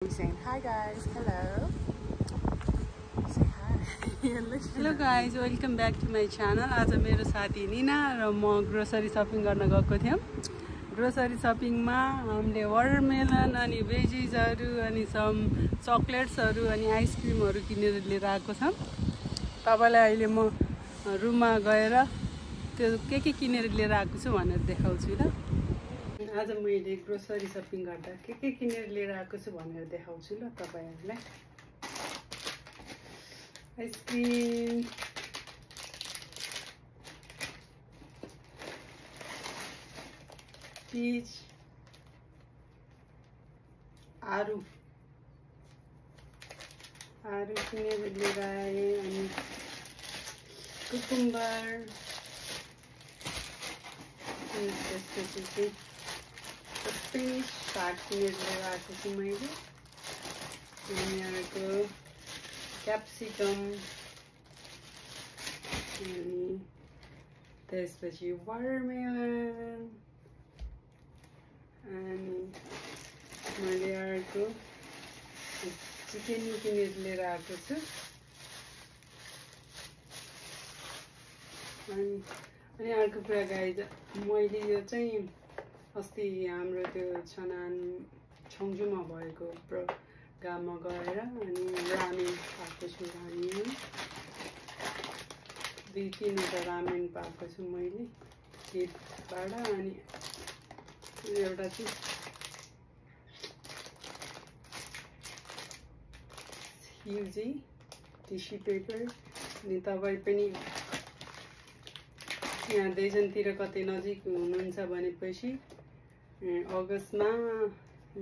I'm saying hi guys, hello. Say hi. Hello guys, welcome back to my channel. आज मेरो साथी निना र म ग्रोसरी शपिङ गर्न गएको थियौं. ग्रोसरी शपिङमा हामीले वाटरमेलन अनि भेजिजहरु अनि सम चकलेट्सहरु अनि आइसक्रिमहरु किनेर लिएर आएको छौं. तपाईलाई अहिले म रुममा गएर त्यो के किनेर लिएर आएको छु भनेर देखाउँछु ल. आज मैले ग्रोसरी शपिङ गर्दा के किनेर लिएर आएको छु भनेर देखाउँछु ल तपाईहरुलाई. आइसक्रिम, पीच, आरू किनेर लिएर आए अनि कुकुम्बर अनि त्यसपछि स्पेनिश साग किनेर लिएर आएको छु मैले. अनि अर्को क्याप्सिकम अनि त्यसपछि वाटरमेलन अनि मैले अर्को चिकन किनेर लिएर आएको छु. अनि अर्को कुरा गाइज, मैले यो चाहिँ अस्ति हाम्रो त्यो छनान छङ्जुमा भएको प्रोग्राममा गएर अनि रामेन पाएको छु. हामी 2-3वटा रामेन पाएको छु मैले हिटबाट. अनि एउटा चाहिँ युजी टिस्यु पेपर. अनि तपाईँ पनि यहाँ देजनतिर कतै नजिक हुनुहुन्छ भनेपछि अगस्तमा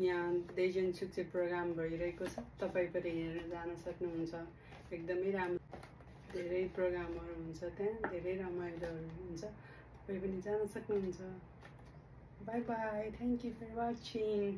यहाँ देजन सुक्चे प्रोग्राम भइरहेको छ. तपाईँ पनि हेरेर जान सक्नुहुन्छ. एकदमै राम्रो धेरै प्रोग्रामहरू हुन्छ त्यहाँ, धेरै रमाइलोहरू हुन्छ. तपाईँ पनि जान सक्नुहुन्छ. Bye bye. Thank you for watching.